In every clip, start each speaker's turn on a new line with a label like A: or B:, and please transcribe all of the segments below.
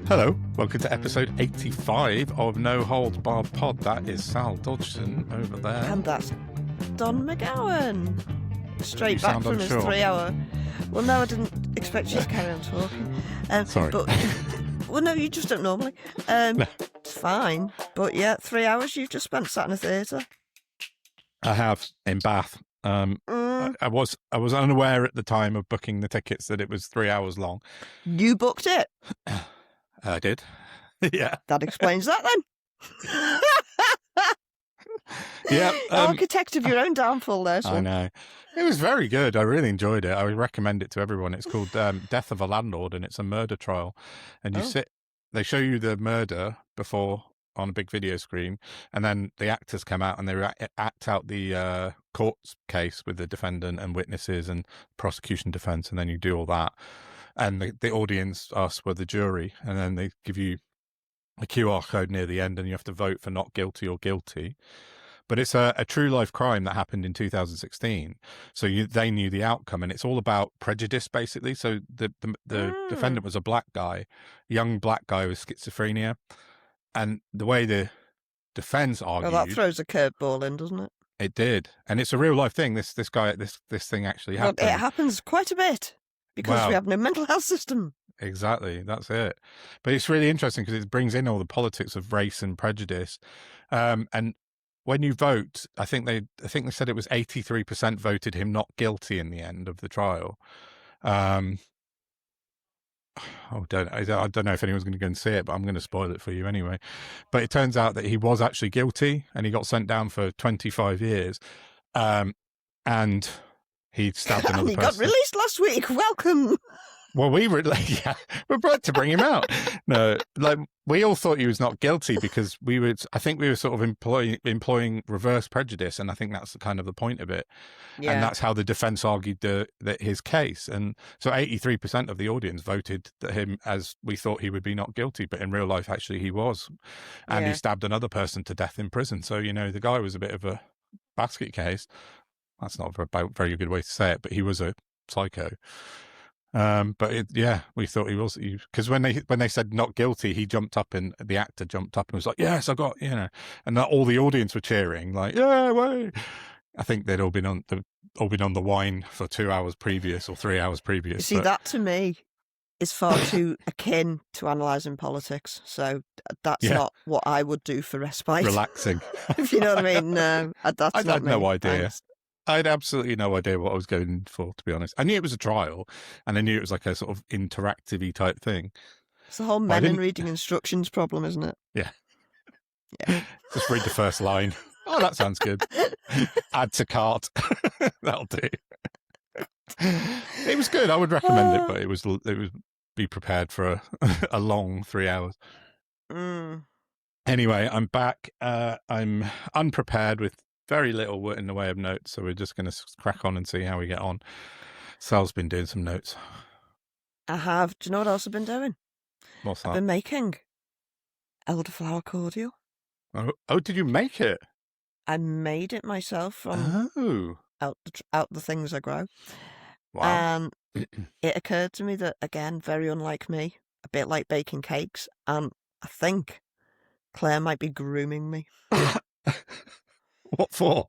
A: Hello, welcome to episode 85 of No Holds Barred Pod. That is Sal Dodgson over there.
B: And that's Don McGowan. Straight back from his 3-hour. Well, no, I didn't expect you to carry on talking.
A: Sorry.
B: But, well, no, you just don't normally.
A: No.
B: It's fine. But yeah, 3 hours you've just spent sat in a theatre.
A: I have, in Bath. I was unaware at the time of booking the tickets that it was 3 hours long.
B: You booked it?
A: I did. Yeah.
B: That explains that then.
A: Yeah.
B: Architect of your own downfall there. So.
A: I know. It was very good. I really enjoyed it. I would recommend it to everyone. It's called Death of a Landlord, and it's a murder trial. And they show you the murder before on a big video screen, and then the actors come out and they act out the court case with the defendant and witnesses and prosecution defense, and then you do all that. And the audience, us, were the jury, and then they give you a QR code near the end, and you have to vote for not guilty or guilty. But it's a true life crime that happened in 2016. So they knew the outcome, and it's all about prejudice, basically. So the defendant was a black guy, young black guy with schizophrenia. And the way the defense argued...
B: Well, that throws a curveball in, doesn't it?
A: It did. And it's a real life thing. This thing actually happened.
B: Well, it happens quite a bit because we have no mental health system.
A: Exactly. That's it. But it's really interesting because it brings in all the politics of race and prejudice. And when you vote, I think they said it was 83% voted him not guilty in the end of the trial. I don't know if anyone's going to go and see it, but I'm going to spoil it for you anyway. But it turns out that he was actually guilty, and he got sent down for 25 years. And he stabbed another person.
B: He got released last week. Welcome.
A: Well, we're brought to bring him out. No, we all thought he was not guilty because I think we were sort of employing reverse prejudice, and I think that's kind of the point of it. Yeah. And that's how the defense argued that his case. And so 83% of the audience voted him as we thought he would be not guilty, but in real life, actually, he was. And he stabbed another person to death in prison. So, the guy was a bit of a basket case. That's not a very good way to say it, but he was a psycho. We thought he was, because when they said not guilty, he jumped up, and the actor jumped up and was like, yes, I got, and all the audience were cheering like, yeah, way. I think they'd all been on the wine for 2 hours previous or 3 hours previous.
B: See, that to me is far too akin to analysing politics. So that's not what I would do for respite.
A: Relaxing.
B: If you know what I mean. No, that's
A: I had no idea.
B: Thanks.
A: I had absolutely no idea what I was going for, to be honest. I knew it was a trial, and I knew it was like a sort of interactive-y type thing.
B: It's the whole men and reading instructions problem, isn't it?
A: Yeah.
B: Yeah.
A: Just read the first line. Oh, that sounds good. Add to cart. That'll do. It was good. I would recommend it, but it was be prepared for a long 3 hours. Anyway, I'm back. I'm unprepared with very little in the way of notes, so we're just going to crack on and see how we get on. Sal's been doing some notes.
B: I have. Do you know what else I've been doing?
A: What's that?
B: I've been making elderflower cordial.
A: Oh, did you make it?
B: I made it myself from out the things I grow.
A: Wow.
B: And it occurred to me that, again, very unlike me, a bit like baking cakes, and I think Claire might be grooming me.
A: What for?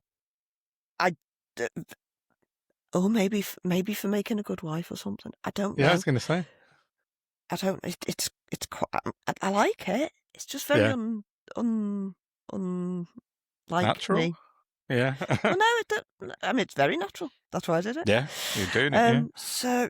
B: Maybe for making a good wife or something. I don't know.
A: Yeah, I was going to say.
B: I don't. It's quite. I like it. It's just very like
A: natural.
B: me.
A: Yeah.
B: Well, no, it's very natural. That's why I did it.
A: Yeah, you're doing it.
B: So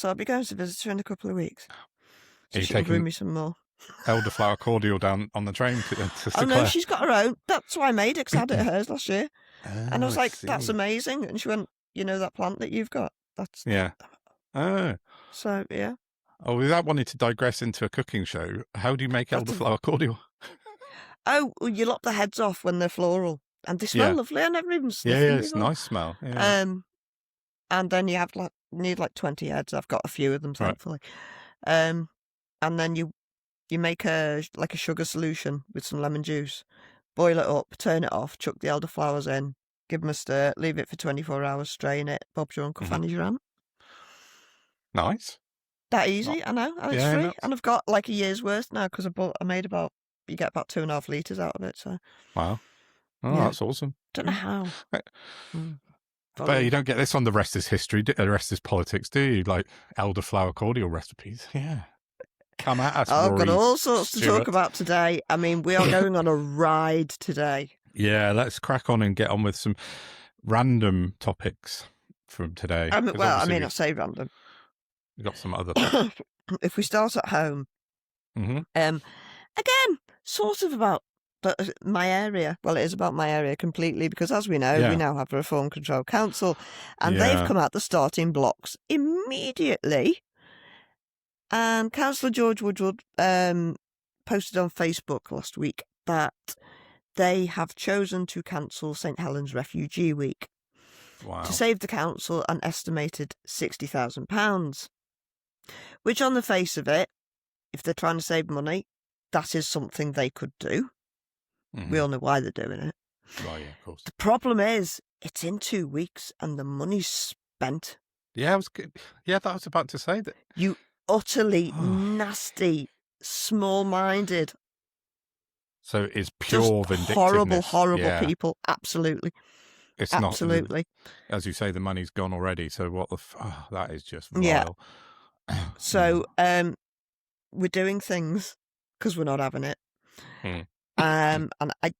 B: I'll be going to visit her in a couple of weeks. So
A: Are you
B: she can
A: taking
B: bring me some more
A: elderflower cordial down on the train to
B: Oh no,
A: Claire?
B: she's got her own. That's why I made it, because I had it at hers last year. And I was like, that's amazing. And she went, that plant that you've got? That's...
A: Yeah. Oh.
B: So, yeah.
A: Oh, without wanting to digress into a cooking show, how do you make elderflower cordial?
B: Oh, well, you lop the heads off when they're floral. And they smell lovely. I never even sniffed
A: them.
B: Yeah,
A: it's a nice smell. Yeah.
B: And then you need 20 heads. I've got a few of them, thankfully. Right. And then you make a sugar solution with some lemon juice, boil it up, turn it off, chuck the elderflowers in, give them a stir, leave it for 24 hours, strain it, Bob's your uncle, Fanny's your aunt.
A: Nice.
B: That easy, I know, and it's free,
A: nuts.
B: and I've got like a year's worth now because you get about 2.5 litres out of it. So
A: wow, oh, that's awesome.
B: Don't know how.
A: But you don't get this on the rest is history, the rest is politics, do you? Like elderflower cordial recipes, yeah. Come at us,
B: I've got all sorts
A: Stewart.
B: to talk about today. I mean, we are going on a ride today.
A: Yeah, let's crack on and get on with some random topics from today.
B: I say random.
A: We've got some other.
B: If we start at home, again, sort of about my area. Well, it is about my area completely because, as we know, we now have a Reform Control Council, and they've come out the starting blocks immediately. And Councillor George Woodward posted on Facebook last week that they have chosen to cancel St Helens Refugee Week to save the council an estimated £60,000, which on the face of it, if they're trying to save money, that is something they could do. We all know why they're doing it.
A: Well, yeah, of course.
B: The problem is, it's in 2 weeks and the money's spent.
A: Yeah, I was good. Yeah, that I was about to say that.
B: You utterly nasty, small-minded.
A: So it's pure
B: vindictiveness. Horrible people. Absolutely.
A: It's
B: absolutely.
A: Not, as you say, the money's gone already. So what the? That is just vile.
B: Yeah. So we're doing things because we're not having it. And I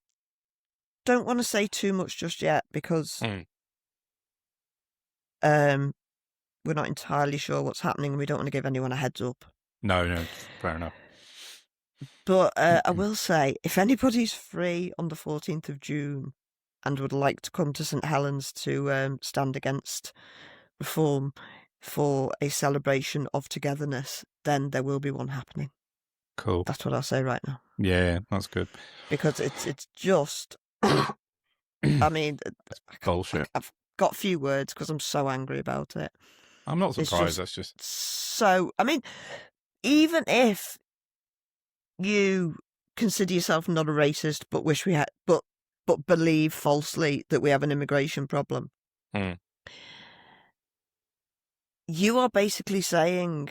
B: don't want to say too much just yet because we're not entirely sure what's happening and we don't want to give anyone a heads up.
A: No, fair enough.
B: But I will say, if anybody's free on the 14th of June and would like to come to St Helens to stand against reform for a celebration of togetherness, then there will be one happening.
A: Cool.
B: That's what I'll say right now.
A: Yeah, that's good.
B: Because it's just, I mean,
A: bullshit.
B: I've got few words because I'm so angry about it.
A: I'm not surprised. That's just
B: so. I mean, even if you consider yourself not a racist, but wish we had, but believe falsely that we have an immigration problem, you are basically saying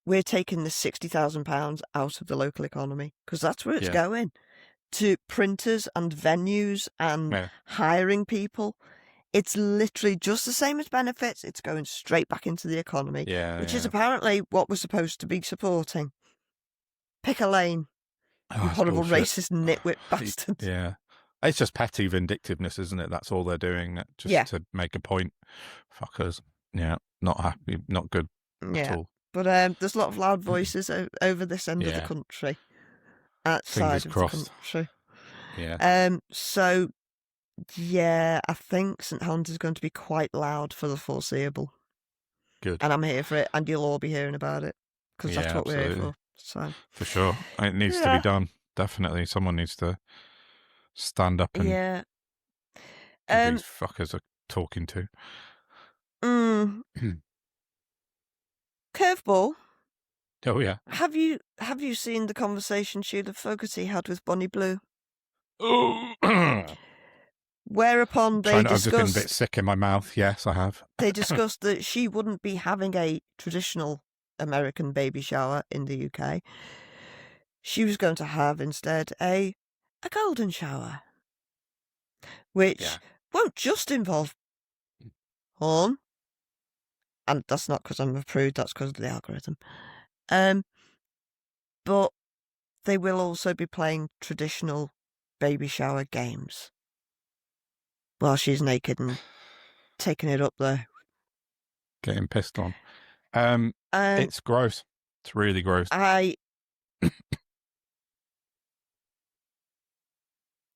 B: we're taking the £60,000 out of the local economy because that's where it's going, to printers and venues and hiring people. It's literally just the same as benefits. It's going straight back into the economy, which is apparently what we're supposed to be supporting. Pick a lane, you horrible racist nitwit bastards.
A: Yeah. It's just petty vindictiveness, isn't it? That's all they're doing, just to make a point. Fuckers. Yeah, not happy, not good at all.
B: But there's a lot of loud voices over this end of the country. Outside of the country.
A: Yeah.
B: So... yeah, I think St Helens is going to be quite loud for the foreseeable.
A: Good.
B: And I'm here for it, and you'll all be hearing about it, because that's what we're here for. So.
A: For sure. It needs to be done. Definitely. Someone needs to stand up and
B: give
A: these fuckers are talking to.
B: Curveball.
A: Oh, yeah.
B: Have you seen the conversation Sheila Fogarty had with Bonnie Blue? Whereupon they discussed...
A: I've just been a bit sick in my mouth. Yes, I have.
B: They discussed that she wouldn't be having a traditional American baby shower in the UK. She was going to have instead a golden shower, which won't just involve porn. And that's not because I'm a prude, that's because of the algorithm. But they will also be playing traditional baby shower games while she's naked and taking it up there.
A: Getting pissed on. It's gross. It's really gross.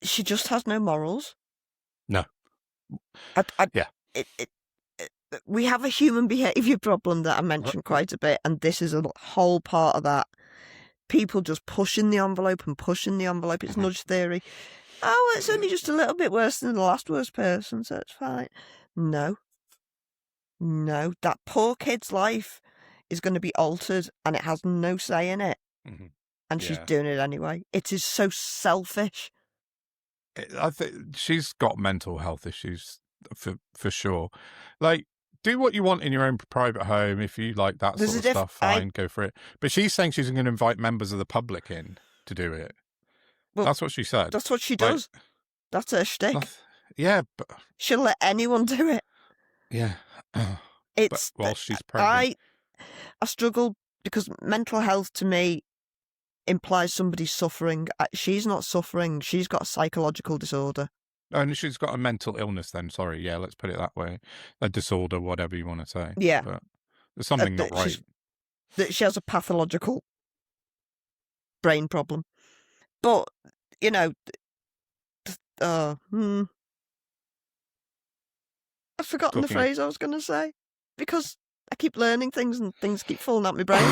B: She just has no morals.
A: No.
B: We have a human behaviour problem that I mentioned quite a bit, and this is a whole part of that. People just pushing the envelope. It's nudge theory. Oh, it's only just a little bit worse than the last worst person, so it's fine. No, that poor kid's life is going to be altered, and it has no say in it. And she's doing it anyway. It is so selfish.
A: I think she's got mental health issues for sure. Like, do what you want in your own private home. If you like that sort of stuff, fine, go for it. But she's saying she's going to invite members of the public in to do it. Well, that's what she said.
B: That's what she does. That's her shtick.
A: Yeah, but
B: she'll let anyone do it.
A: Yeah.
B: It's
A: while she's pregnant.
B: I struggle because mental health to me implies somebody's suffering. She's not suffering. She's got a psychological disorder.
A: Oh, and she's got a mental illness then. Sorry. Yeah, let's put it that way. A disorder, whatever you want to say.
B: Yeah.
A: But there's something not right.
B: That she has a pathological brain problem. But, you know, I've forgotten the phrase I was going to say because I keep learning things and things keep falling out my brain,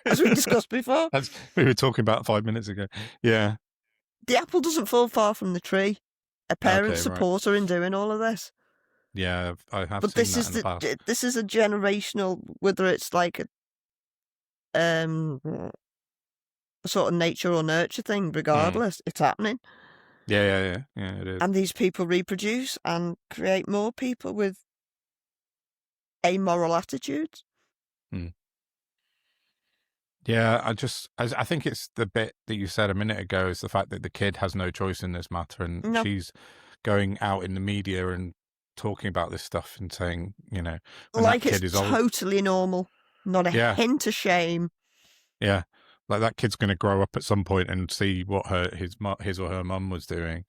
B: as we discussed before.
A: As we were talking about 5 minutes ago. Yeah.
B: The apple doesn't fall far from the tree. Her parents support her in doing all of this.
A: Yeah, I have
B: but
A: seen
B: this
A: that
B: is
A: in the past.
B: This is a generational, whether it's like a sort of nature or nurture thing, regardless, it's happening.
A: Yeah, it is.
B: And these people reproduce and create more people with amoral attitudes.
A: Yeah, I think it's the bit that you said a minute ago is the fact that the kid has no choice in this matter, and she's going out in the media and talking about this stuff and saying, you know,
B: like it's totally normal, not a hint of shame.
A: Yeah, like that kid's going to grow up at some point and see what his or her mum was doing.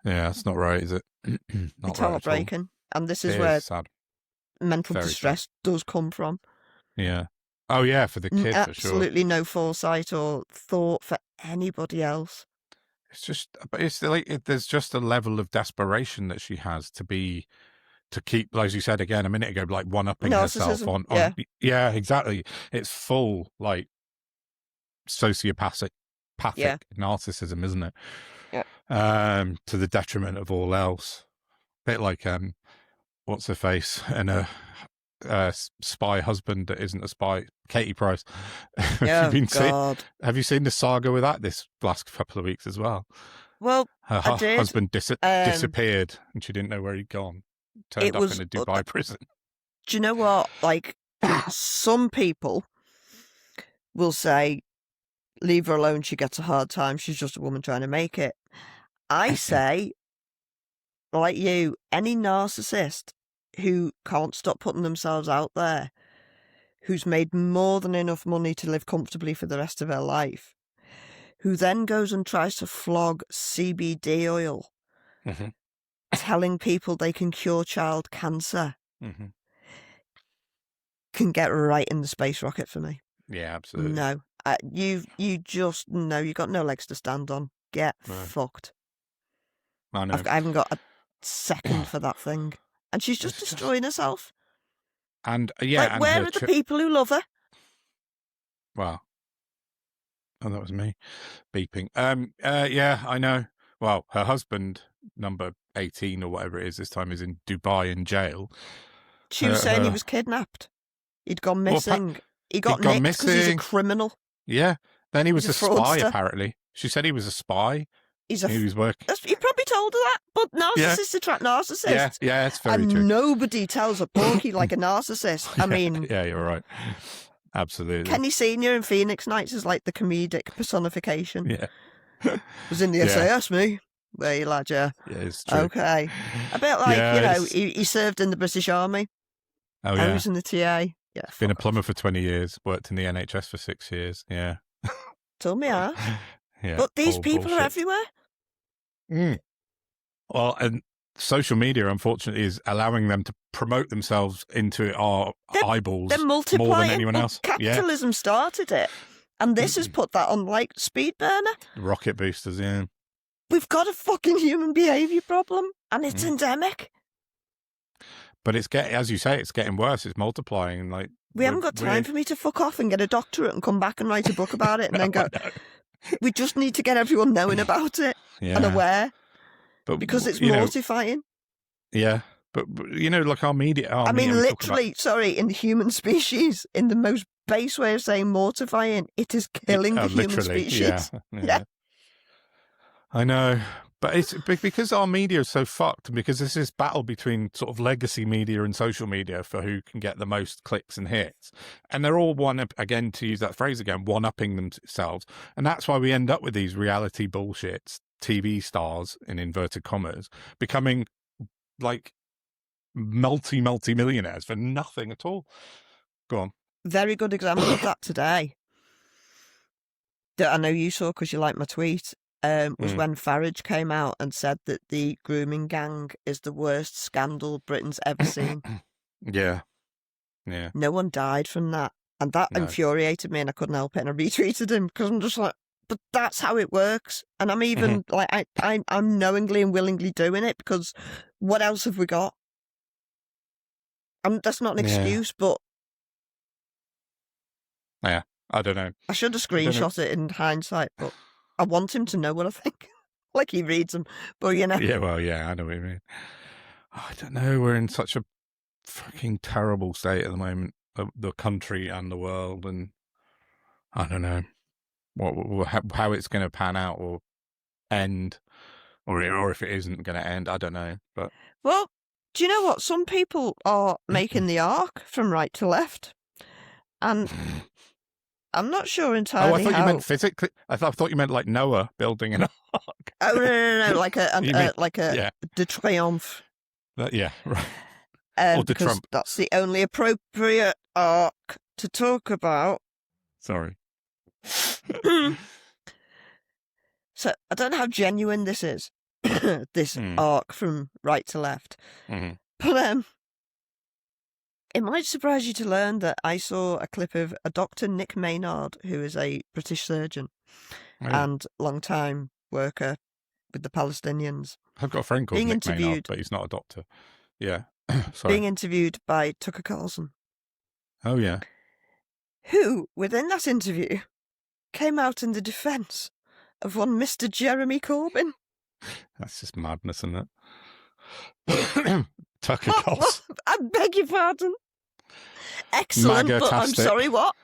A: Yeah, that's not right, is it?
B: It's heartbreaking, and this is where
A: sad.
B: Mental distress does come from.
A: Yeah. Oh yeah, for the kid, for sure.
B: Absolutely no foresight or thought for anybody else.
A: It's just, but it's like there's just a level of desperation that she has to keep, as you said again a minute ago, like one-upping herself on. Yeah, exactly. It's full like sociopathic narcissism, isn't it?
B: Yeah.
A: To the detriment of all else. Bit like what's her face and a spy husband that isn't a spy, Katie Price. Have you seen the saga with that this last couple of weeks as well?
B: Well,
A: her husband disappeared and she didn't know where he'd gone. Turned up in a Dubai prison.
B: Do you know what? Like, some people will say, leave her alone, she gets a hard time, she's just a woman trying to make it. I say, like you, any narcissist who can't stop putting themselves out there, who's made more than enough money to live comfortably for the rest of her life, who then goes and tries to flog CBD oil, telling people they can cure child cancer, can get right in the space rocket for me.
A: Yeah, absolutely.
B: No, you just know you got no legs to stand on. Get fucked.
A: I know.
B: I haven't got a second for that thing. And she's just destroying herself.
A: And
B: like, where are the people who love her?
A: Well, that was me beeping. Yeah, I know. Well, her husband, number 18 or whatever it is this time, is in Dubai in jail.
B: She was saying he was kidnapped. He'd gone missing. He got nicked because he's a criminal.
A: Yeah. Then he was a spy, apparently. She said he was a spy. He was working.
B: He probably told her that, but narcissists attract narcissists.
A: Yeah, it's very true.
B: And nobody tells a porky like a narcissist. I mean...
A: Yeah, you're right. Absolutely.
B: Kenny Sr. in Phoenix Nights is like the comedic personification.
A: Yeah.
B: Was in the SAS, me. There you lad, yeah.
A: Yeah, it's true.
B: Okay. A bit like, he served in the British Army.
A: Oh, yeah.
B: He was in the TA. Yeah.
A: Been a plumber for 20 years, worked in the NHS for 6 years. Yeah.
B: Told me how.
A: Yeah,
B: but these people are everywhere.
A: Well, and social media, unfortunately, is allowing them to promote themselves into our eyeballs more than anyone else.
B: Capitalism started it, and this has put that on like speed burner.
A: Rocket boosters, yeah.
B: We've got a fucking human behaviour problem, and it's endemic.
A: But it's as you say, it's getting worse. It's multiplying. Like
B: we haven't got time for me to fuck off and get a doctorate and come back and write a book about it, and then go. We just need to get everyone knowing about it and aware, because it's mortifying.
A: Yeah, but you know, like our media. I mean,
B: literally, in the human species, in the most base way of saying mortifying, it is killing the human species.
A: Yeah. I know, But it's because our media is so fucked, and because there's this battle between sort of legacy media and social media for who can get the most clicks and hits. And they're all again, to use that phrase again, one-upping themselves. And that's why we end up with these reality bullshits, TV stars, in inverted commas, becoming like multi-millionaires for nothing at all. Go on.
B: Very good example of that today, that I know you saw because you liked my tweet, was when Farage came out and said that the grooming gang is the worst scandal Britain's ever seen.
A: Yeah.
B: No one died from that. And that infuriated me, and I couldn't help it. And I retweeted him because I'm just like, but that's how it works. And I'm even like, I'm knowingly and willingly doing it because what else have we got? That's not an excuse, but
A: yeah, I don't know.
B: I should have screenshot it in hindsight, but I want him to know what I think. Like he reads them, but you know.
A: Yeah, well, yeah, I know what you mean. I don't know. We're in such a fucking terrible state at the moment, the country and the world, and I don't know how it's going to pan out or end, or if it isn't going to end. I don't know. But
B: well, do you know what? Some people are making the arc from right to left, and I'm not sure entirely.
A: Oh, I thought you meant physically. I thought you meant like Noah building an ark.
B: Oh no, like a de triomphe.
A: Yeah, right.
B: Or de Trump. That's the only appropriate arc to talk about.
A: Sorry.
B: So I don't know how genuine this is. This arc from right to left, but it might surprise you to learn that I saw a clip of a Dr. Nick Maynard, who is a British surgeon and long-time worker with the Palestinians.
A: I've got a friend called Nick Maynard, but he's not a doctor. Yeah. Sorry.
B: Being interviewed by Tucker Carlson.
A: Oh, yeah.
B: Who, within that interview, came out in the defence of one Mr. Jeremy Corbyn.
A: That's just madness, isn't it? Tucker Carlson.
B: I beg your pardon. Excellent, but I'm sorry, what?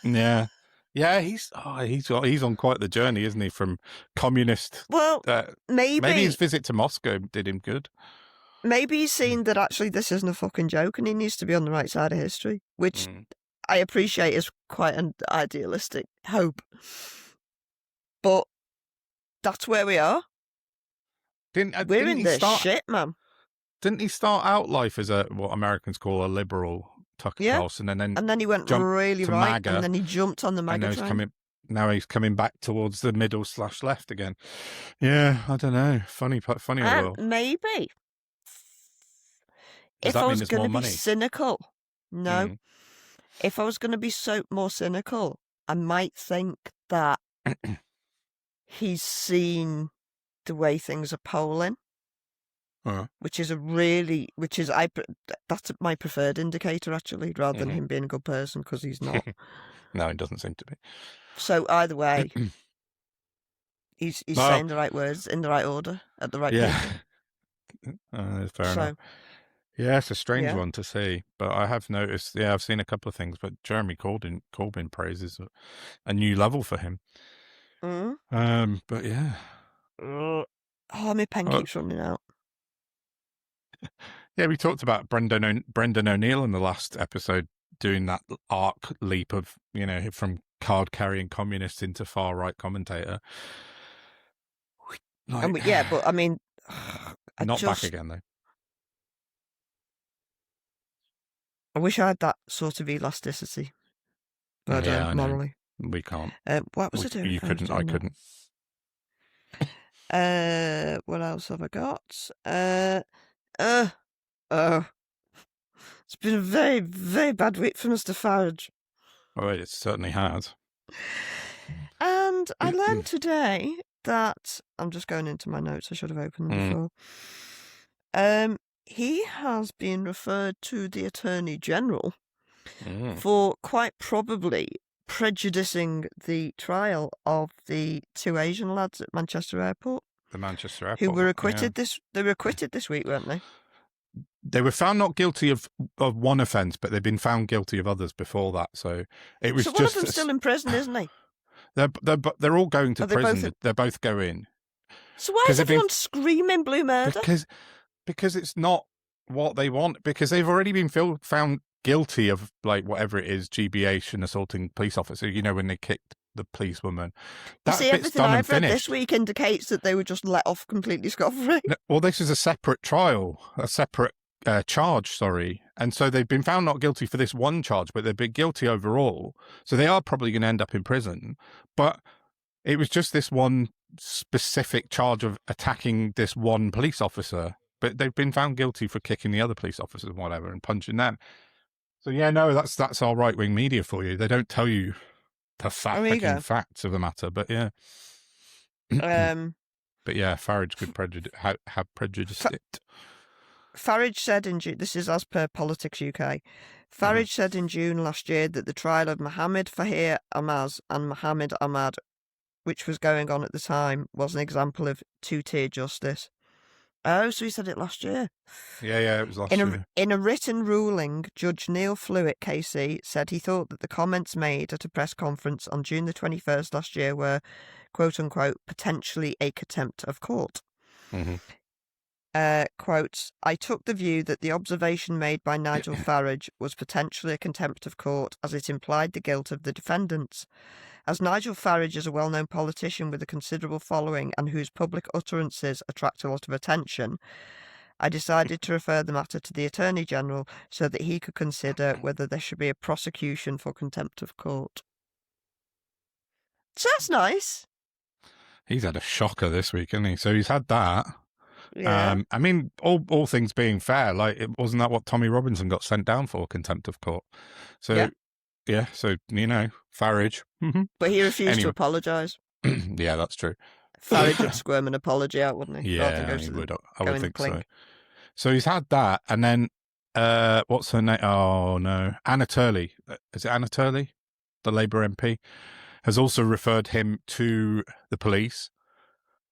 A: Yeah. Yeah, he's on quite the journey, isn't he? From communist.
B: Well, maybe
A: his visit to Moscow did him good.
B: Maybe he's seen that actually this isn't a fucking joke and he needs to be on the right side of history, which I appreciate is quite an idealistic hope. But that's where we are. We're in this shit, man.
A: Didn't he start out life as what Americans call a liberal, Tucker Carlson, and then
B: he went really right, MAGA, and then he jumped on the MAGA train.
A: Now he's coming back towards the middle/left again. Yeah, I don't know. Funny world.
B: Maybe. If I was going to be cynical, no. If I was going to be more cynical, I might think that he's seen the way things are polling, which is that's my preferred indicator actually, rather than him being a good person, because he's not.
A: No, he doesn't seem to be.
B: So either way, he's saying the right words in the right order at the right people.
A: Fair enough. Yeah, it's a strange one to see, but I have noticed. Yeah, I've seen a couple of things, but Jeremy Corbyn praises a new level for him. But yeah.
B: Oh, my pen keeps running out.
A: Yeah, we talked about Brendan O'Neill in the last episode doing that arc leap of, from card-carrying communist into far-right commentator.
B: But I mean...
A: back again, though.
B: I wish I had that sort of elasticity. But morally.
A: We can't.
B: What was I doing?
A: You couldn't, I couldn't.
B: What else have I got? It's been a very, very bad week for Mr. Farage.
A: Oh, it certainly has.
B: And I learned today that... I'm just going into my notes. I should have opened them before. He has been referred to the Attorney General for quite probably prejudicing the trial of the 2 Asian lads at Manchester Airport.
A: The Manchester Airport.
B: Who were acquitted they were acquitted this week, weren't they?
A: They were found not guilty of one offence, but they've been found guilty of others before that. So it was
B: one of them's still in prison, isn't he?
A: They're all going to prison. They both go in.
B: So why is everyone screaming blue murder?
A: Because it's not what they want. Because they've already been found guilty of like whatever it is, GBH and assaulting police officer. You know, when they kicked the policewoman.
B: You see, everything I've read this week indicates that they were just let off completely scot-free.
A: No, well, this is a separate trial, a separate charge, sorry. And so they've been found not guilty for this one charge, but they've been guilty overall. So they are probably going to end up in prison. But it was just this one specific charge of attacking this one police officer. But they've been found guilty for kicking the other police officers and whatever and punching them. So yeah, no, that's our right-wing media for you. They don't tell you the facts of the matter, but yeah. But yeah, Farage could have prejudiced it.
B: Farage said in June, this is as per Politics UK, Farage said in June last year that the trial of Mohammed Fahir Amaz and Mohammed Ahmad, which was going on at the time, was an example of two-tier justice. Oh, so he said it last year.
A: Yeah, it was last year.
B: In a written ruling, Judge Neil Flewitt, KC, said he thought that the comments made at a press conference on June the 21st last year were, quote-unquote, potentially a contempt of court. Quote, I took the view that the observation made by Nigel Farage was potentially a contempt of court as it implied the guilt of the defendants. As Nigel Farage is a well-known politician with a considerable following and whose public utterances attract a lot of attention, I decided to refer the matter to the Attorney General so that he could consider whether there should be a prosecution for contempt of court. So that's nice.
A: He's had a shocker this week, hasn't he? So he's had that.
B: Yeah.
A: I mean, all things being fair, like, wasn't that what Tommy Robinson got sent down for, contempt of court? So, yeah, so, you know, Farage.
B: But he refused to apologise.
A: Yeah, that's true.
B: Farage would squirm an apology out, wouldn't he?
A: Yeah, he would. I would think so. So he's had that, and then, what's her name? Oh, no. Anna Turley. Is it Anna Turley? The Labour MP? Has also referred him to the police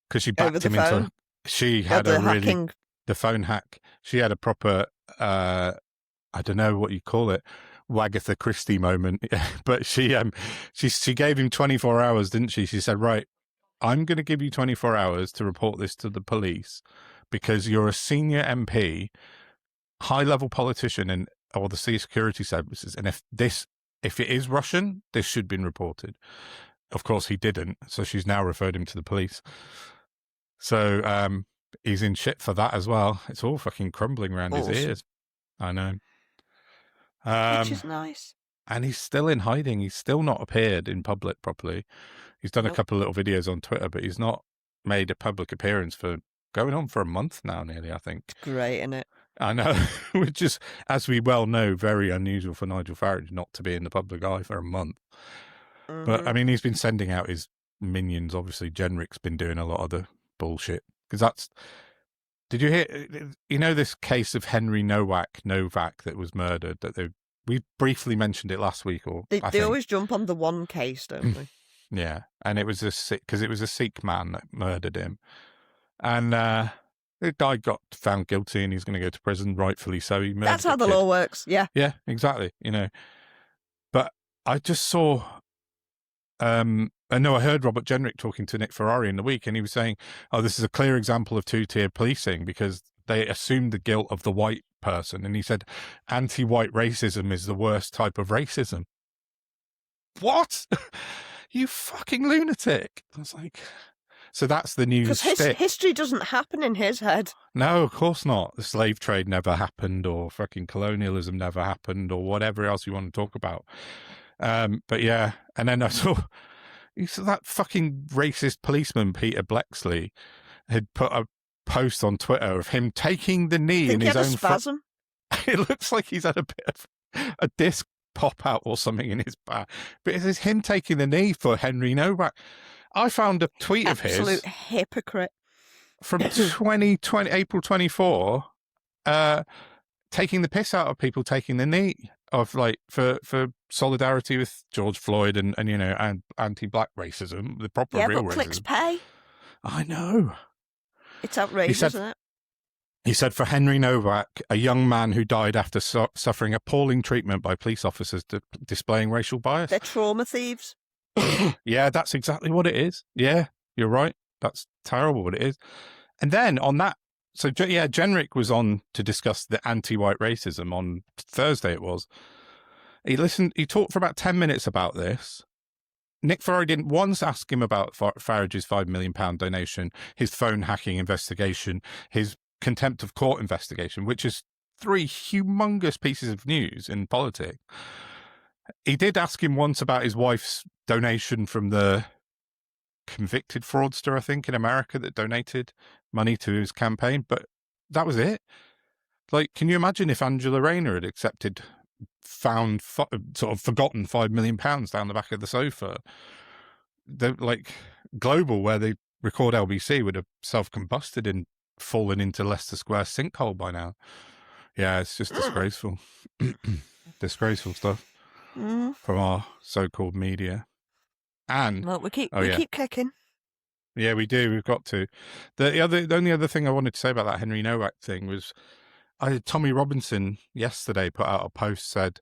A: because she backed him into... She had the phone hack. She had a proper, I don't know what you call it, Wagatha Christie moment. But she gave him 24 hours, didn't she? She said, right, I'm going to give you 24 hours to report this to the police because you're a senior MP, high-level politician or the security services. And if it is Russian, this should have been reported. Of course, he didn't. So she's now referred him to the police. So he's in shit for that as well. It's all fucking crumbling around his ears. I know.
B: Which is nice.
A: And he's still in hiding. He's still not appeared in public properly. He's done a couple of little videos on Twitter, but he's not made a public appearance for going on for a month now nearly, I think.
B: It's great, isn't it?
A: I know, which is, as we well know, very unusual for Nigel Farage not to be in the public eye for a month. But, I mean, he's been sending out his minions. Obviously, Jenrick's been doing a lot of the bullshit, because did you hear this case of Henry Novak that was murdered, that we briefly mentioned it last week, or they always
B: jump on the one case, don't they?
A: Yeah, and it was a Sikh man that murdered him, and the guy got found guilty and he's going to go to prison, rightfully so.
B: That's how the law works. Yeah
A: exactly, but I just saw I know I heard Robert Jenrick talking to Nick Ferrari in the week, and he was saying, oh, this is a clear example of two-tier policing because they assumed the guilt of the white person. And he said, anti-white racism is the worst type of racism. What? You fucking lunatic. I was like, so that's the new stick.
B: Because history doesn't happen in his head.
A: No, of course not. The slave trade never happened, or fucking colonialism never happened, or whatever else you want to talk about. But yeah, and then I saw that fucking racist policeman, Peter Blexley, had put a post on Twitter of him taking the knee in his own
B: spasm.
A: It looks like he's had a bit of a disc pop out or something in his back. But it is him taking the knee for Henry Novak. I found a tweet of his.
B: Absolute hypocrite.
A: From 2020, April 24, taking the piss out of people taking the knee, of like for solidarity with George Floyd and anti-black racism, the proper real racism. Yeah, but
B: clicks pay.
A: I know.
B: It's outrageous, isn't it?
A: He said, for Henry Novak, a young man who died after suffering appalling treatment by police officers displaying racial bias.
B: They're trauma thieves.
A: Yeah, that's exactly what it is. Yeah, you're right. That's terrible, but it is. And then on that, so yeah, Jenrick was on to discuss the anti-white racism on Thursday. It was. He talked for about 10 minutes about this. Nick Farage didn't once ask him about Farage's £5 million donation, his phone hacking investigation, his contempt of court investigation, which is 3 humongous pieces of news in politics. He did ask him once about his wife's donation from the convicted fraudster, I think, in America that donated money to his campaign, but that was it. Like, can you imagine if Angela Rayner had found sort of forgotten £5 million down the back of the sofa? Like Global, where they record LBC, would have self-combusted and fallen into Leicester Square sinkhole by now. Yeah, it's just disgraceful. Disgraceful stuff from our so-called media. And
B: well, we keep kicking.
A: Yeah, we do. We've got to. The only other thing I wanted to say about that Henry Nowak thing was, Tommy Robinson yesterday put out a post, said,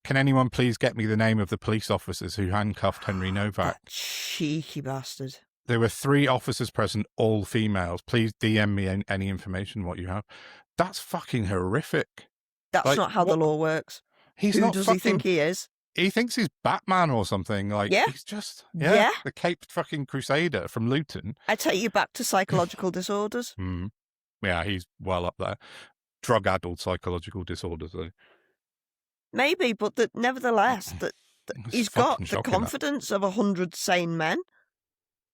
A: "Can anyone please get me the name of the police officers who handcuffed Henry Nowak?"
B: That cheeky bastard.
A: There were 3 officers present, all females. Please DM me any information what you have. That's fucking horrific.
B: That's not how the law works. Who does he think he is?
A: He thinks he's Batman or something. Like,
B: yeah.
A: He's just the caped fucking crusader from Luton.
B: I take you back to psychological disorders.
A: Yeah, he's well up there. Drug-addled psychological disorders, though.
B: Maybe, but nevertheless, he's got the confidence of 100 sane men.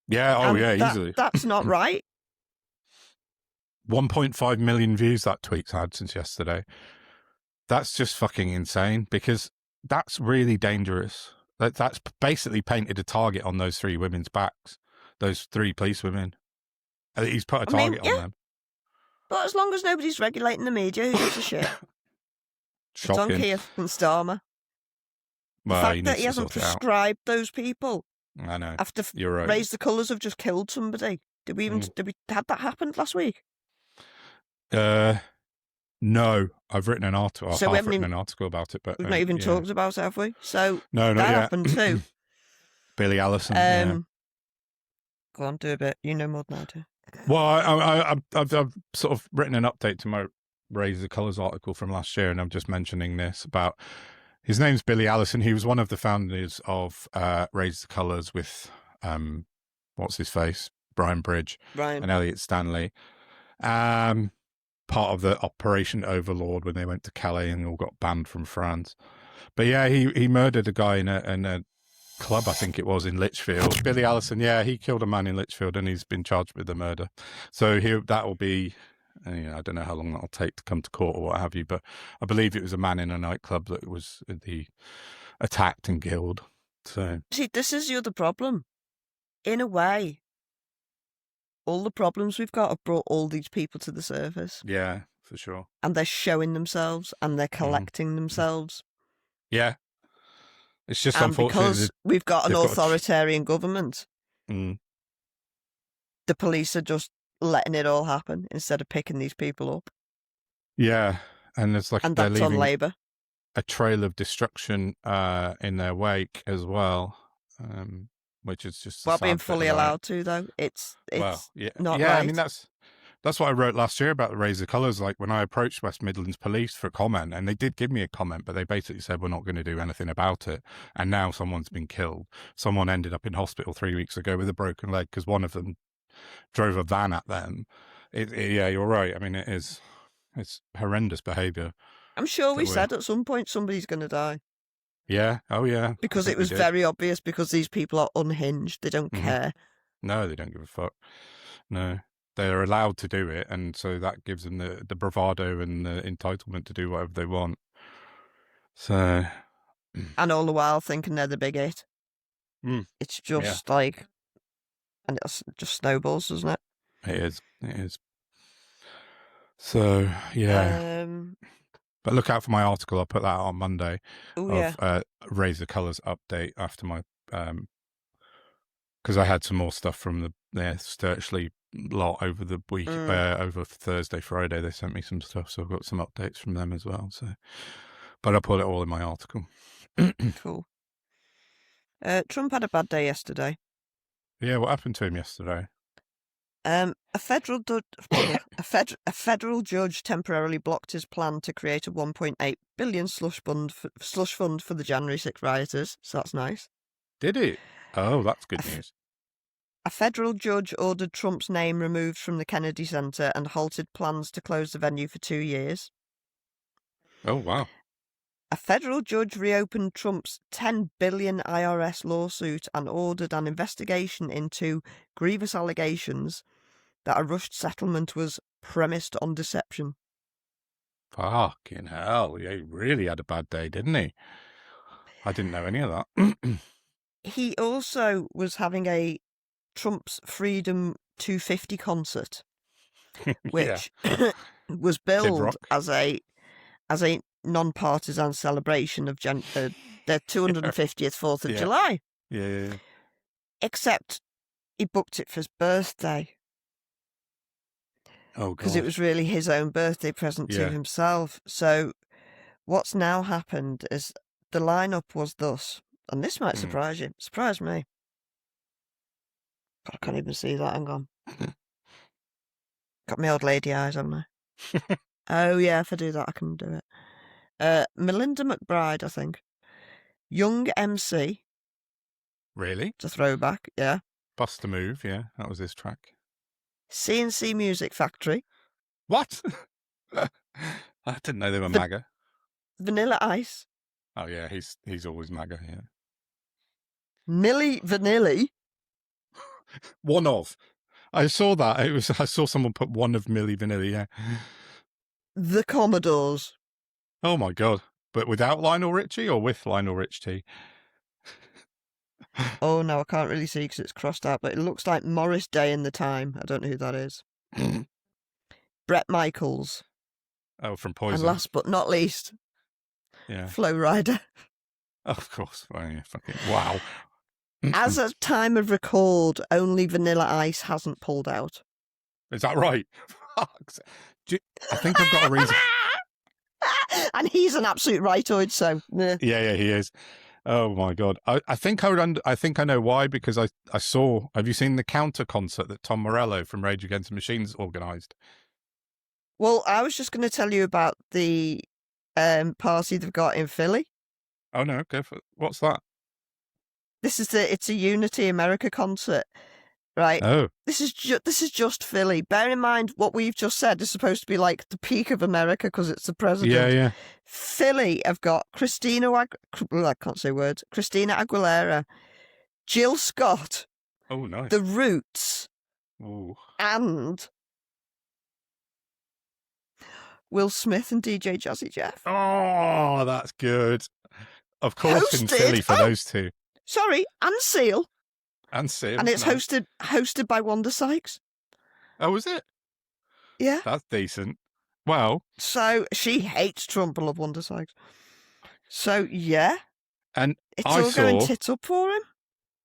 A: Yeah, easily.
B: That's not right.
A: 1.5 million views that tweet's had since yesterday. That's just fucking insane, because that's really dangerous. That's basically painted a target on those 3 women's backs, those 3 police women. He's put a target on them.
B: But as long as nobody's regulating the media, who gives a shit? It's on Keir and Starmer.
A: Well,
B: the fact that he hasn't prescribed those people.
A: I know.
B: After
A: You're right.
B: Raise the Colours have just killed somebody. Did we had that happen last week?
A: No, I've written an article.
B: So
A: I've written an article about it, but
B: we've not even talked about it, have we? So
A: no,
B: that happened too.
A: Billy Allison.
B: Go on, do a bit. You know more than I do.
A: Well, I've sort of written an update to my Raise the Colours article from last year, and I'm just mentioning this about his name's Billy Allison. He was one of the founders of Raise the Colours with what's his face, Brian Bridge and Elliot Stanley. Part of the Operation Overlord when they went to Calais and all got banned from France. But yeah, he murdered a guy in a club, I think it was, in Lichfield. Billy Allison, yeah, he killed a man in Lichfield and he's been charged with the murder. So that will be, I don't know how long that'll take to come to court or what have you, but I believe it was a man in a nightclub that was attacked and killed. So
B: see, this is the other problem. In a way, all the problems we've got have brought all these people to the surface.
A: Yeah, for sure.
B: And they're showing themselves and they're collecting themselves.
A: Yeah. It's just unfortunate.
B: Because we've got an authoritarian government, the police are just letting it all happen instead of picking these people up.
A: Yeah. And it's like
B: they're leaving on Labour
A: a trail of destruction in their wake as well. Which is just
B: being fully allowed to, though. It's not right.
A: I mean, that's what I wrote last year about the Raise the Colours. Like, when I approached West Midlands Police for comment, and they did give me a comment, but they basically said, we're not going to do anything about it. And now someone's been killed. Someone ended up in hospital 3 weeks ago with a broken leg because one of them drove a van at them. Yeah, you're right. I mean, it's horrendous behaviour.
B: I'm sure we said at some point somebody's going to die.
A: Yeah. Oh, yeah.
B: Because it was very obvious, because these people are unhinged. They don't care.
A: No, they don't give a fuck. No. They're allowed to do it, and so that gives them the bravado and the entitlement to do whatever they want. So,
B: and all the while thinking they're the big hit. It's just like, and it just snowballs, doesn't it?
A: It is. So, yeah. But look out for my article. I'll put that out on Monday of Raise the Colours update after my because I had some more stuff from the Sturchley lot over the week, over Thursday, Friday. They sent me some stuff, so I've got some updates from them as well. So, but I'll put it all in my article.
B: Cool. Trump had a bad day yesterday.
A: Yeah, what happened to him yesterday?
B: A federal judge temporarily blocked his plan to create a 1.8 billion slush fund for the January 6 rioters. So that's nice.
A: Did it? Oh, that's good news.
B: A federal judge ordered Trump's name removed from the Kennedy Center and halted plans to close the venue for 2 years.
A: Oh, wow.
B: A federal judge reopened Trump's $10 billion IRS lawsuit and ordered an investigation into grievous allegations that a rushed settlement was premised on deception.
A: Fucking hell. Yeah, he really had a bad day, didn't he? I didn't know any of that.
B: He also was having a Trump's Freedom 250 concert, which was billed as a non-partisan celebration of their 250th 4th of July.
A: Yeah.
B: Except he booked it for his birthday.
A: Oh, God.
B: Because it was really his own birthday present to himself. So what's now happened is the lineup was thus, and this might surprise you. Surprise me. God, I can't even see that. Hang on. Got my old lady eyes, haven't I? Oh, yeah, if I do that, I can do it. Melinda McBride, I think. Young MC.
A: Really?
B: It's a throwback, yeah.
A: Bust a Move, yeah. That was his track.
B: CNC Music Factory.
A: What? I didn't know they were MAGA.
B: Vanilla Ice.
A: Oh, yeah, he's always MAGA, yeah.
B: Milli Vanilli.
A: One of. I saw that. I saw someone put one of Milli Vanilli, yeah.
B: The Commodores.
A: Oh, my God. But without Lionel Richie or with Lionel Richie?
B: Oh, no, I can't really see because it's crossed out, but it looks like Morris Day in the Time. I don't know who that is. Bret Michaels.
A: Oh, from Poison.
B: And last but not least, Flo Rida.
A: Of course. Well, yeah, fucking, wow.
B: As of time of record, only Vanilla Ice hasn't pulled out.
A: Is that right? I think I've got a reason.
B: And he's an absolute rightoid, so
A: yeah, he is. Oh my God, I think I think I know why, because I saw. Have you seen the counter concert that Tom Morello from Rage Against the Machines organised?
B: Well, I was just going to tell you about the party they've got in Philly.
A: Oh no, go for it. What's that?
B: It's a Unity America concert. Right.
A: Oh.
B: This is just Philly. Bear in mind what we've just said is supposed to be like the peak of America because it's the president.
A: Yeah.
B: Philly have got Christina Aguilera, Jill Scott.
A: Oh, nice.
B: The Roots.
A: Ooh.
B: And Will Smith and DJ Jazzy Jeff.
A: Oh, that's good. Of course, in Philly for those two.
B: Sorry, and Seal.
A: And Sim.
B: And it's hosted by Wanda Sykes.
A: Oh, is it?
B: Yeah.
A: That's decent. Well.
B: So she hates Trump. I love Wanda Sykes. So, yeah.
A: And
B: it's all going tits up for him.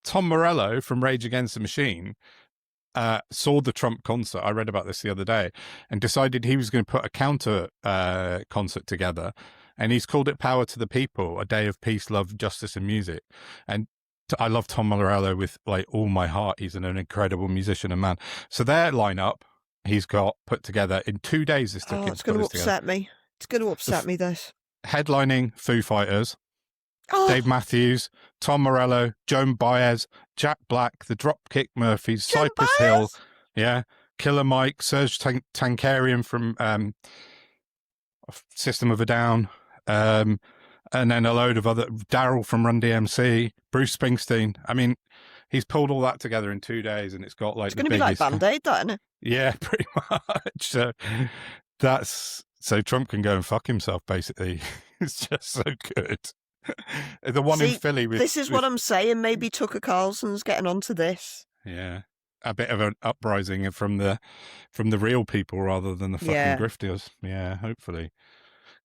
A: Tom Morello from Rage Against the Machine saw the Trump concert. I read about this the other day and decided he was going to put a counter concert together. And he's called it Power to the People, a day of peace, love, justice and music. And I love Tom Morello with like all my heart. He's an incredible musician and man. So their lineup he's got put together in 2 days. This took him.
B: It's going to upset me. It's going to upset me. This
A: headlining Foo Fighters, Dave Matthews, Tom Morello, Joan Baez, Jack Black, the Dropkick Murphys, Cypress Hill, Killer Mike, Serge Tankarian from System of a Down. And then a load of other, Daryl from Run DMC, Bruce Springsteen. I mean, he's pulled all that together in 2 days, and it's got like
B: it's going to be like Band-Aid, that, isn't it?
A: Yeah, pretty much. So Trump can go and fuck himself. Basically, it's just so good. The one in Philly.
B: This is what I'm saying. Maybe Tucker Carlson's getting onto this.
A: Yeah, a bit of an uprising from the real people rather than the fucking grifters. Yeah, hopefully.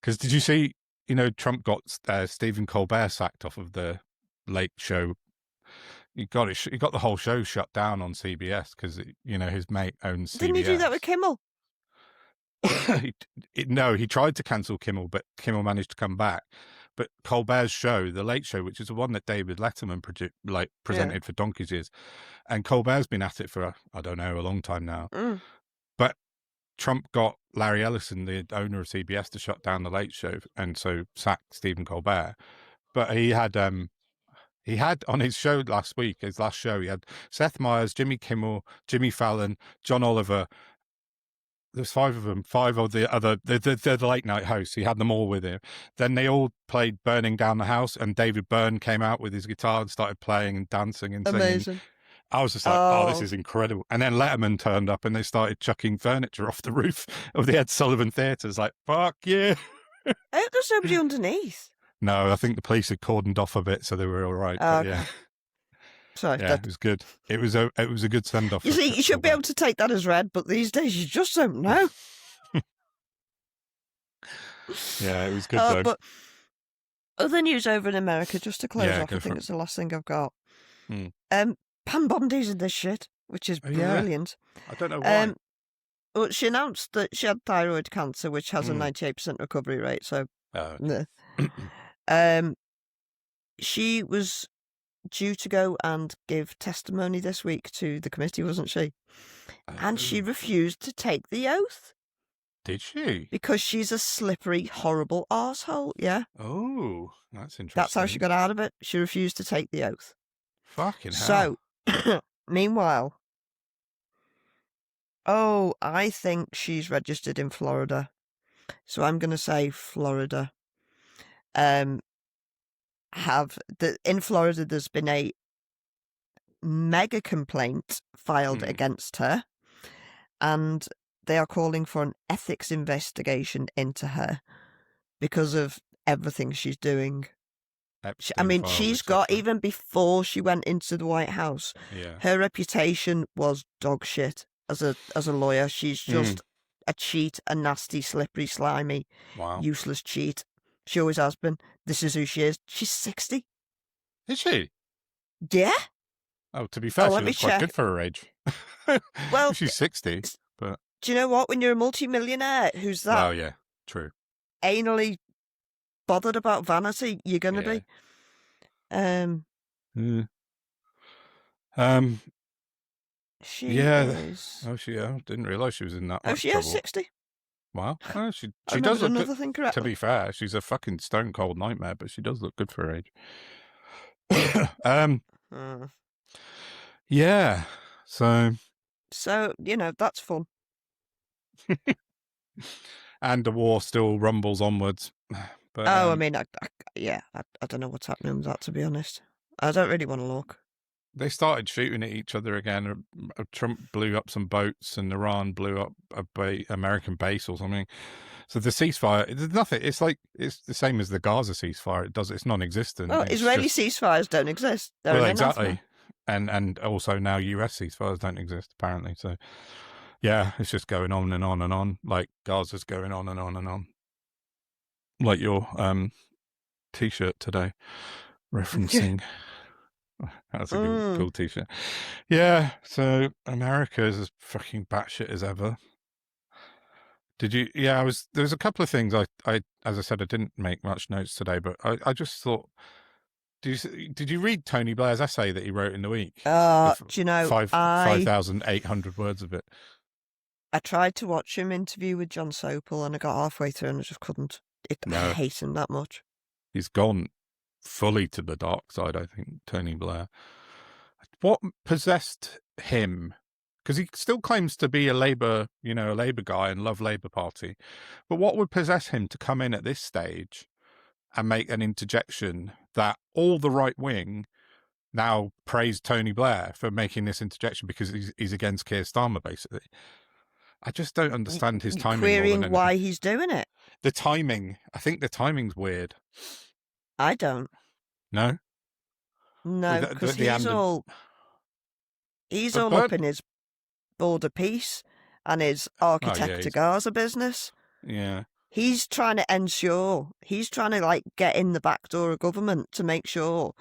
A: Because did you see? You know, Trump got Stephen Colbert sacked off of the Late Show. He got the whole show shut down on CBS because his mate owns CBS.
B: Didn't he do that with Kimmel?
A: No, he tried to cancel Kimmel, but Kimmel managed to come back. But Colbert's show, The Late Show, which is the one that David Letterman presented for donkey's years, and Colbert's been at it for I don't know, a long time now. But Trump got Larry Ellison, the owner of CBS, to shut down The Late Show, and so sacked Stephen Colbert. But he had on his show last week, his last show, he had Seth Meyers, Jimmy Kimmel, Jimmy Fallon, John Oliver. There's 5 of them, 5 of the other, the late night hosts. He had them all with him. Then they all played Burning Down the House, and David Byrne came out with his guitar and started playing and dancing and singing.
B: Amazing.
A: I was just like, oh, this is incredible. And then Letterman turned up and they started chucking furniture off the roof of the Ed Sullivan Theatre. Like, fuck yeah.
B: I hope there's nobody underneath.
A: No, I think the police had cordoned off a bit, so they were all right. But yeah.
B: Sorry,
A: yeah, it was good. It was a good send off.
B: You see, you should be able to take that as read, but these days you just don't know.
A: Yeah, it was good though.
B: But other news over in America, just to close off, I think it's the last thing I've got. Pam Bondi's in this shit, which is brilliant.
A: I don't know why.
B: Well, she announced that she had thyroid cancer, which has a 98% recovery rate. So, she was due to go and give testimony this week to the committee, wasn't she? And she refused to take the oath.
A: Did she?
B: Because she's a slippery, horrible arsehole, yeah.
A: Oh, that's interesting.
B: That's how she got out of it. She refused to take the oath.
A: Fucking hell.
B: So, meanwhile, I think she's registered in Florida. So I'm going to say Florida. In Florida, there's been a mega complaint filed against her, and they are calling for an ethics investigation into her because of everything she's doing. She's got, even before she went into the White House, her reputation was dog shit as a lawyer. She's just a cheat, a nasty, slippery, slimy, useless cheat. She always has been. This is who she is. She's 60.
A: Is she?
B: Yeah.
A: Oh, to be fair, she looks quite good for her age. Well, she's 60. But
B: do you know what? When you're a multi-millionaire who's that?
A: Oh yeah, true.
B: Anally bothered about vanity, you're gonna be. She is.
A: Oh, she. I didn't realise she was in that.
B: Oh, she is 60.
A: Wow. Oh, she does look
B: another
A: good.
B: Thing correctly.
A: To be fair, she's a fucking stone cold nightmare, but she does look good for her age. Yeah. So
B: that's fun.
A: And the war still rumbles onwards. But,
B: I don't know what's happening with that, to be honest. I don't really want to look.
A: They started shooting at each other again. Trump blew up some boats, and Iran blew up a American base or something. So the ceasefire, there's nothing. It's the same as the Gaza ceasefire. It's non-existent.
B: Well, Israeli ceasefires don't exist.
A: Exactly. And also now US ceasefires don't exist, apparently. So, yeah, it's just going on and on and on. Like Gaza's going on and on and on. Like your T-shirt today, referencing. That's a good, cool T-shirt. Yeah, so America is as fucking batshit as ever. Did you? Yeah, there was a couple of things. I as I said, I didn't make much notes today, but I just thought. Did you read Tony Blair's essay that he wrote in the week?
B: Do you know
A: 5,800 words of it.
B: I tried to watch him interview with John Sopel, and I got halfway through, and I just couldn't. I hate him that much.
A: He's gone fully to the dark side, I think, Tony Blair. What possessed him? Because he still claims to be a Labour guy and love Labour Party. But what would possess him to come in at this stage and make an interjection that all the right wing now praise Tony Blair for making this interjection because he's against Keir Starmer, basically? I just don't understand his timing.
B: Querying why he's doing it.
A: The timing. I think the timing's weird.
B: I don't.
A: No?
B: No, because he's all up in his border peace and his architect to Gaza business.
A: Yeah.
B: He's trying to ensure, he's trying to get in the back door of government to make sure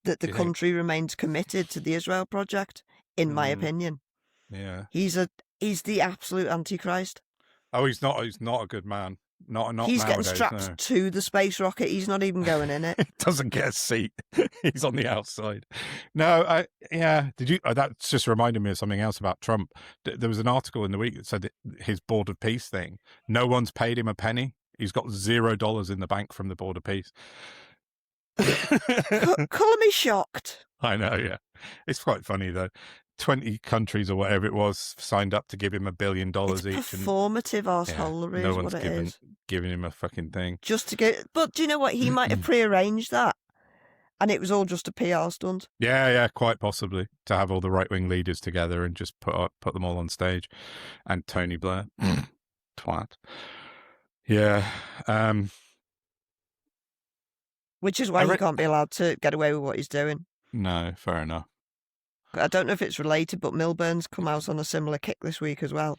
B: that the country remains committed to the Israel project, in my opinion.
A: Yeah.
B: He's the absolute antichrist.
A: Oh, he's not a good man. Not
B: He's
A: nowadays,
B: getting strapped
A: no.
B: to the space rocket. He's not even going in it.
A: He doesn't get a seat. He's on the outside. No, did you? That's just reminded me of something else about Trump. There was an article in the week that said that his Board of Peace thing, no one's paid him a penny. He's got $0 in the bank from the Board of Peace.
B: Colour me shocked.
A: I know, yeah. It's quite funny, though. 20 countries or whatever it was signed up to give him $1 billion each.
B: Performative arseholery is what it is.
A: Giving him a fucking thing.
B: Just to get... But do you know what? He might have prearranged that. And it was all just a PR stunt.
A: Yeah, quite possibly. To have all the right-wing leaders together and just put them all on stage. And Tony Blair. Twat. Yeah.
B: Which is why he can't be allowed to get away with what he's doing.
A: No, fair enough.
B: I don't know if it's related, but Milburn's come out on a similar kick this week as well.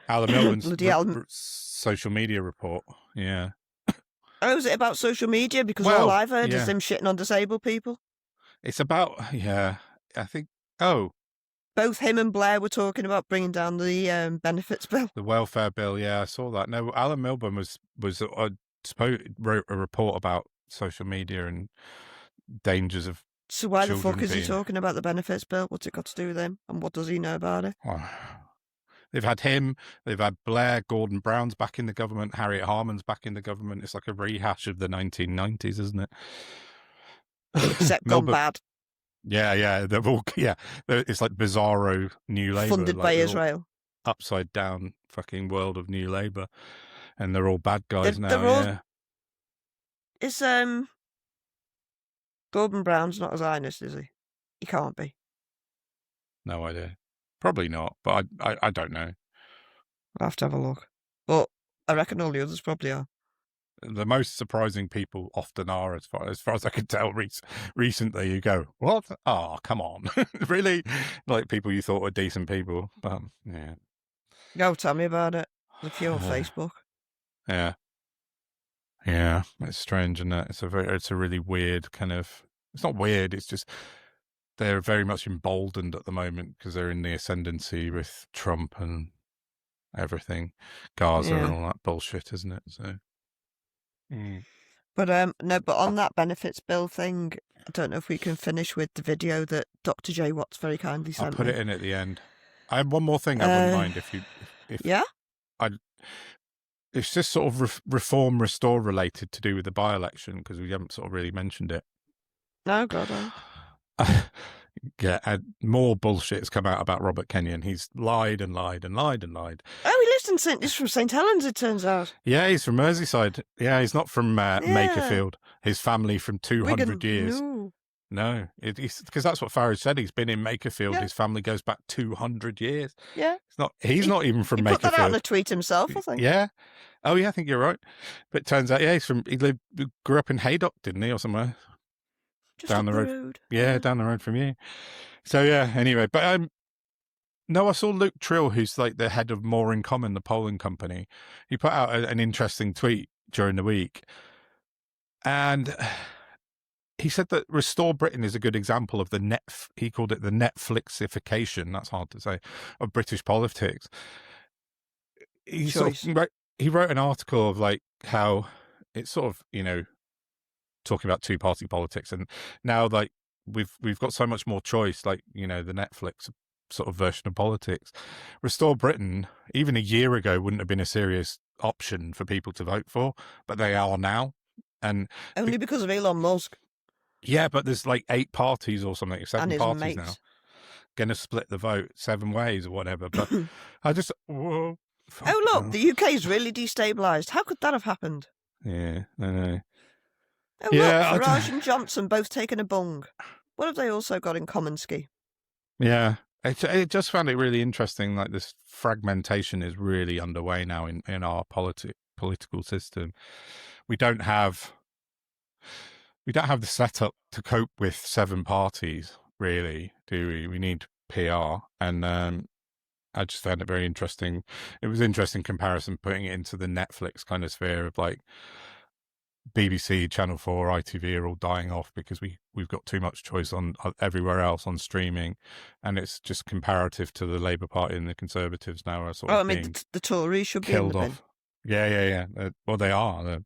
A: Alan Milburn's social media report. Yeah.
B: Oh, is it about social media? Because all I've heard is him shitting on disabled people.
A: It's about, I think,
B: both him and Blair were talking about bringing down the benefits bill.
A: The welfare bill, yeah, I saw that. No, Alan Milburn wrote a report about social media and dangers of.
B: So why the fuck is he talking about the benefits bill? What's it got to do with him? And what does he know about it?
A: Oh. They've had him, they've had Blair, Gordon Brown's back in the government, Harriet Harman's back in the government. It's like a rehash of the 1990s, isn't it?
B: Except gone bad.
A: Yeah. They've all, it's like bizarro New Labour.
B: Funded by Israel.
A: Upside down fucking world of New Labour. And they're all bad guys now,
B: Is Gordon Brown's not a Zionist, is he? He can't be.
A: No idea. Probably not, but I don't know.
B: I'll have to have a look. But I reckon all the others probably are.
A: The most surprising people often are, as far as I can tell, recently. You go, what? Oh, come on. Really? Like people you thought were decent people. But, yeah.
B: Go tell me about it. Look you on Facebook.
A: Yeah. Yeah, it's strange, isn't it? It's a really weird kind of... It's not weird, it's just... They're very much emboldened at the moment because they're in the ascendancy with Trump and everything, Gaza and all that bullshit, isn't it? So,
B: But but on that benefits bill thing, I don't know if we can finish with the video that Dr. J. Watts very kindly sent.
A: I'll put it in at the end. I have one more thing I wouldn't mind if it's just sort of reform restore related to do with the by-election because we haven't sort of really mentioned it.
B: No, God.
A: More bullshit has come out about Robert Kenyon. He's lied and lied and lied and lied.
B: Oh, he lives in he's from St Helens, it turns out.
A: Yeah, he's from Merseyside. Yeah, he's not from Makerfield. His family from 200 years. No, because that's what Farage said. He's been in Makerfield. His family goes back 200 years.
B: Yeah.
A: He's not even from Makerfield.
B: He put that out in a tweet himself, I think.
A: Yeah. Oh, yeah, I think you're right. But it turns out, he grew up in Haydock, didn't he, or somewhere?
B: Just down the road.
A: Yeah, down the road from you. So, yeah, anyway. But, no, I saw Luke Trill, who's like the head of More in Common, the polling company. He put out an interesting tweet during the week. And he said that Restore Britain is a good example of he called it the Netflixification, that's hard to say, of British politics. He wrote an article of like how it's sort of, talking about two-party politics, and now like we've got so much more choice, like the Netflix sort of version of politics. Restore Britain, even a year ago, wouldn't have been a serious option for people to vote for, but they are now, and
B: only because of Elon Musk.
A: Yeah, but there's like 8 parties or something, 7 parties
B: mates.
A: now, going to split the vote 7 ways or whatever. But I just
B: look, the UK's really destabilised. How could that have happened?
A: Yeah, I know.
B: Oh, yeah, look, Farage and Johnson both taking a bung. What have they also got in common, Ski?
A: Yeah, I just found it really interesting. Like this fragmentation is really underway now in our political system. We don't have the setup to cope with 7 parties, really, do we? We need PR, and I just found it very interesting. It was an interesting comparison, putting it into the Netflix kind of sphere of like. BBC, Channel 4, ITV are all dying off because we've got too much choice on everywhere else on streaming, and it's just comparative to the Labour Party and the Conservatives now are sort of being
B: the Tories should be
A: killed
B: in the
A: off. Yeah. Well, they are. They're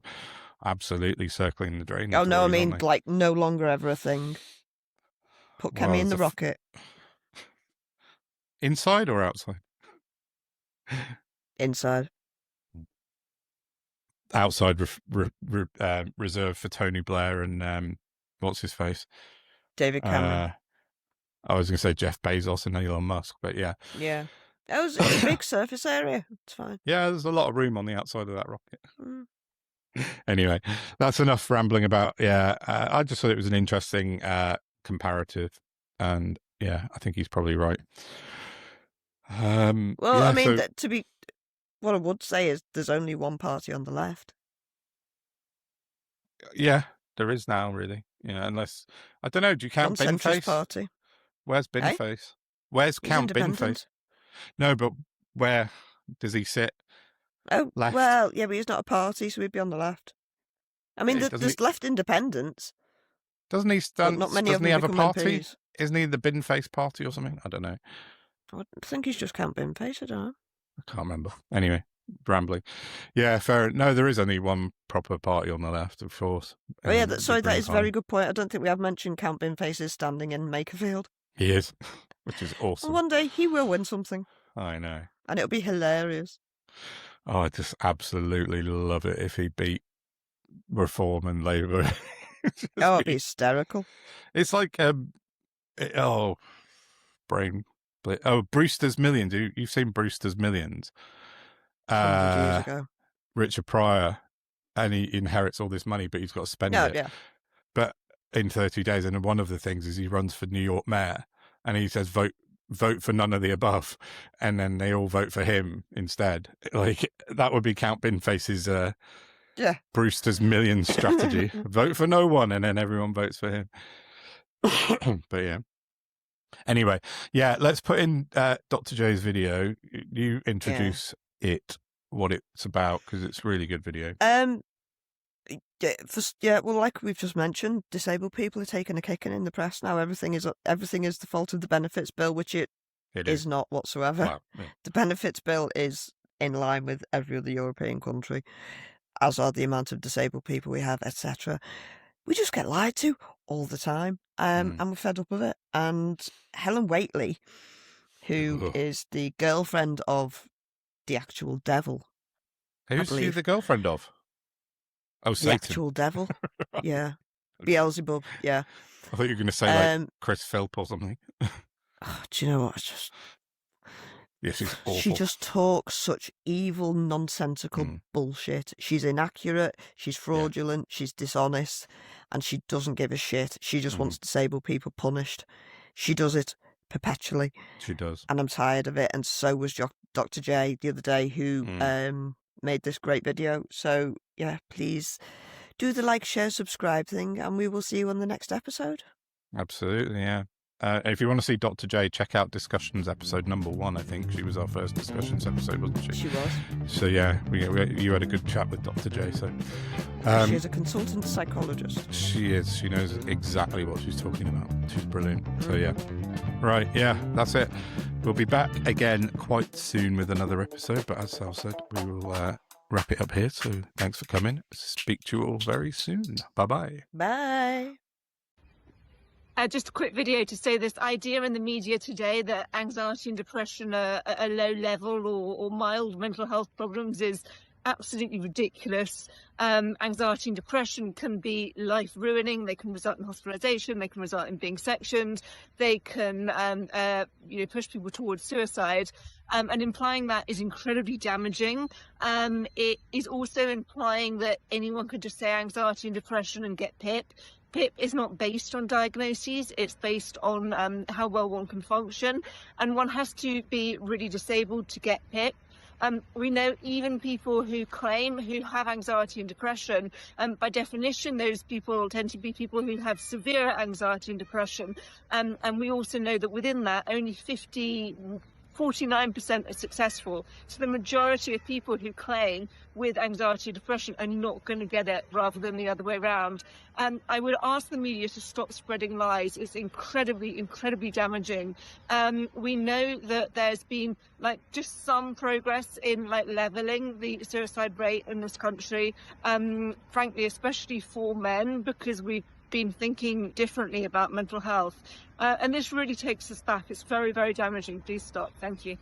A: absolutely circling the drain.
B: Oh no, I mean
A: aren't
B: like no longer ever a thing. Put
A: they? Well,
B: Kemi in the rocket.
A: inside or outside?
B: Inside.
A: Outside reserved for Tony Blair and what's his face?
B: David Cameron.
A: I was going to say Jeff Bezos and Elon Musk, but yeah.
B: Yeah. It's a big surface area. It's fine.
A: Yeah, there's a lot of room on the outside of that rocket. Anyway, that's enough rambling about. I just thought it was an interesting comparative, and yeah, I think he's probably right.
B: Well, I mean, what I would say is there's only one party on the left.
A: Yeah, there is now, really. Yeah, unless I don't know. Do you count Binface?
B: Party.
A: Where's Binface? Where's Count Binface? No, but where does he sit?
B: Oh,
A: left?
B: Well, yeah, but he's not a party, so he'd be on the left. I mean, there's left independents.
A: Doesn't he stand?
B: Not many
A: doesn't he have a party?
B: MPs.
A: Isn't he the Binface party or something? I don't know.
B: I think he's just Count Binface. I don't know.
A: I can't remember. Anyway, rambling. Yeah, fair. No, there is only one proper party on the left, of course.
B: Oh yeah, that is a very good point. I don't think we have mentioned Count Binface's standing in Makerfield.
A: He is, which is awesome.
B: And one day he will win something.
A: I know.
B: And it'll be hilarious.
A: Oh, I just absolutely love it if he beat Reform and Labour.
B: It'd be hysterical.
A: It's like, Brewster's Millions. You've seen Brewster's Millions.
B: 100 years ago.
A: Richard Pryor, and he inherits all this money, but he's got to spend it.
B: Yeah.
A: But in 30 days, and one of the things is he runs for New York mayor, and he says, vote for none of the above, and then they all vote for him instead. Like, that would be Count Binface's Brewster's Millions strategy. Vote for no one, and then everyone votes for him. But yeah. Anyway, yeah, let's put in Dr. J's video. You introduce what it's about, because it's a really good video.
B: Well, like we've just mentioned, disabled people are taking a kicking in the press now. Everything is the fault of the benefits bill, which it is not whatsoever. Wow. Yeah. The benefits bill is in line with every other European country, as are the amount of disabled people we have, etc. We just get lied to all the time, and we're fed up of it. And Helen Whately, who is the girlfriend of the actual devil.
A: Who's she the girlfriend of? Oh, Satan.
B: The actual devil. Yeah. Beelzebub, yeah.
A: I thought you were going to say like Chris Philp or something.
B: Do you know what? It's just...
A: Yeah, she's awful.
B: She just talks such evil, nonsensical bullshit. She's inaccurate, she's fraudulent, she's dishonest, and she doesn't give a shit. She just wants disabled people punished. She does it perpetually.
A: She does.
B: And I'm tired of it, and so was Dr. J the other day, who made this great video. So, yeah, please do the like, share, subscribe thing, and we will see you on the next episode.
A: Absolutely, yeah. If you want to see Dr. J, check out Discussions episode number 1, I think. She was our first Discussions episode, wasn't she?
B: She was.
A: So, yeah, you had a good chat with Dr. J. So,
B: she's a consultant psychologist.
A: She is. She knows exactly what she's talking about. She's brilliant. So, yeah. Right, yeah, that's it. We'll be back again quite soon with another episode, but as Sal said, we will wrap it up here. So, thanks for coming. Speak to you all very soon. Bye-bye.
B: Bye.
C: Just a quick video to say this idea in the media today that anxiety and depression are a low level or mild mental health problems is absolutely ridiculous. Anxiety and depression can be life ruining. They can result in hospitalization. They can result in being sectioned. They can push people towards suicide. And implying that is incredibly damaging. It is also implying that anyone could just say anxiety and depression and get PIP. PIP is not based on diagnoses, it's based on how well one can function, and one has to be really disabled to get PIP. We know even people who have anxiety and depression, by definition those people tend to be people who have severe anxiety and depression, and we also know that within that only 50 49% are successful. So the majority of people who claim with anxiety and depression are not going to get it, rather than the other way around. And I would ask the media to stop spreading lies. It's incredibly, incredibly damaging. We know that there's been like just some progress in like leveling the suicide rate in this country, frankly, especially for men, because we've been thinking differently about mental health. And this really takes us back. It's very, very damaging. Please stop. Thank you.